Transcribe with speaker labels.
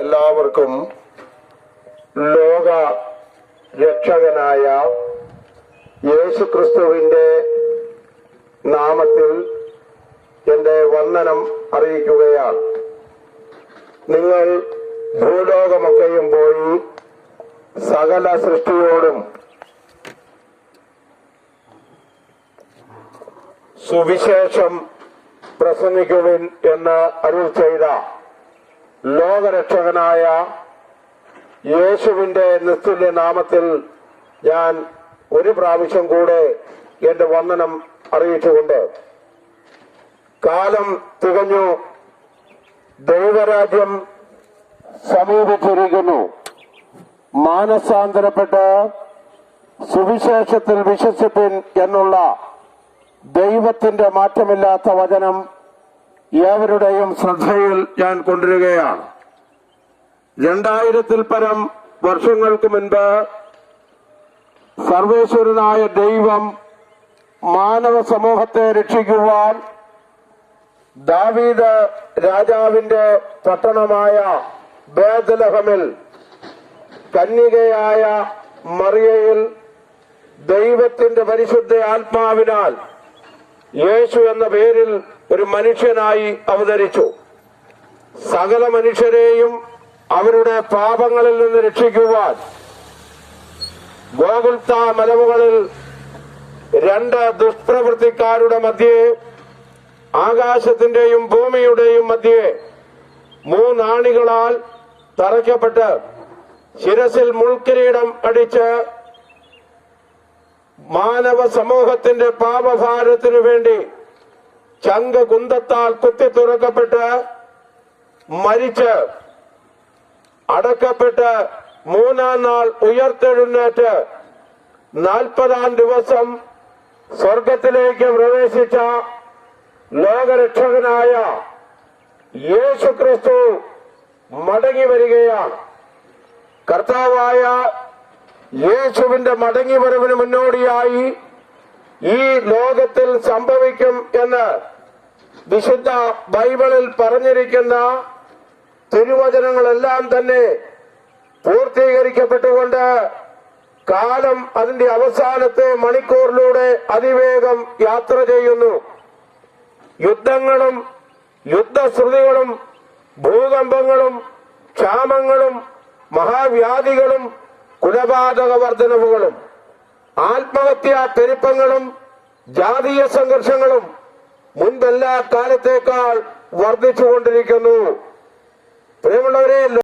Speaker 1: എല്ലാവർക്കും ലോക രക്ഷകനായ യേശുക്രിസ്തുവിന്റെ നാമത്തിൽ എന്റെ വന്ദനം അറിയിക്കുകയാണ്. നിങ്ങൾ ഭൂലോകമൊക്കെയും പോയി സകല സൃഷ്ടിയോടും സുവിശേഷം പ്രസംഗിക്കുവിൻ എന്ന് അരുൾ ചെയ്ത ലോകരക്ഷകനായ യേശുവിന്റെ നിസ്തുല്യ നാമത്തിൽ ഞാൻ ഒരു പ്രാവശ്യം കൂടെ എന്റെ വന്ദനം അറിയിച്ചുകൊണ്ട്, കാലം തികഞ്ഞു, ദൈവരാജ്യം സമീപിച്ചിരിക്കുന്നു. മാനസാന്തരപ്പെട്ട് സുവിശേഷത്തിൽ വിശ്വസിപ്പിൻ എന്നുള്ള ദൈവത്തിന്റെ മാറ്റമില്ലാത്ത വചനം ഏവരുടെയും ശ്രദ്ധയിൽ ഞാൻ കൊണ്ടുവരികയാണ്. 2000-ൽ പരം വർഷങ്ങൾക്ക് മുൻപ് സർവേശ്വരനായ ദൈവം മാനവ സമൂഹത്തെ രക്ഷിക്കുവാൻ ദാവീദ് രാജാവിന്റെ പട്ടണമായ ബേത്ലഹേമിൽ കന്യകയായ മറിയയിൽ ദൈവത്തിന്റെ പരിശുദ്ധ ആത്മാവിനാൽ യേശു എന്ന പേരിൽ ഒരു മനുഷ്യനായി അവതരിച്ചു. സകല മനുഷ്യരെയും അവരുടെ പാപങ്ങളിൽ നിന്ന് രക്ഷിക്കുവാൻ ഗോകുൽത്ത മലമുകളിൽ 2 ദുഷ്പ്രവൃത്തിക്കാരുടെ മധ്യേ, ആകാശത്തിന്റെയും ഭൂമിയുടെയും മധ്യേ 3 ആണികളാൽ തറയ്ക്കപ്പെട്ട് ശിരസിൽ മുൾക്കിരീടം അടിച്ച് മാനവ സമൂഹത്തിന്റെ പാപഭാരത്തിനു വേണ്ടി ചങ്ക കുന്തത്താൽ കുത്തി തുറക്കപ്പെട്ട് മരിച്ച് അടക്കപ്പെട്ട് 3-ാം നാൾ ഉയർത്തെഴുന്നേറ്റ് 40-ാം ദിവസം സ്വർഗത്തിലേക്ക് പ്രവേശിച്ച ലോകരക്ഷകനായ യേശുക്രിസ്തു മടങ്ങി വരികയാണ്. കർത്താവായ യേശുവിന്റെ മടങ്ങിവരവിന് മുന്നോടിയായി ഈ ലോകത്തിൽ സംഭവിക്കും എന്ന് വിശുദ്ധ ബൈബിളിൽ പറഞ്ഞിരിക്കുന്ന തിരുവചനങ്ങളെല്ലാം തന്നെ പൂർത്തീകരിക്കപ്പെട്ടുകൊണ്ട് കാലം അതിന്റെ അവസാനത്തെ മണിക്കൂറിലൂടെ അതിവേഗം യാത്ര ചെയ്യുന്നു. യുദ്ധങ്ങളും യുദ്ധശ്രുതികളും ഭൂകമ്പങ്ങളും ക്ഷാമങ്ങളും മഹാവ്യാധികളും കുലപാതക വർധനവുകളും ആത്മഹത്യാ പെരുപ്പങ്ങളും ജാതീയ സംഘർഷങ്ങളും മുൻപെല്ലാ കാലത്തേക്കാൾ വർദ്ധിച്ചുകൊണ്ടിരിക്കുന്നു. പ്രിയമുള്ളവരെ,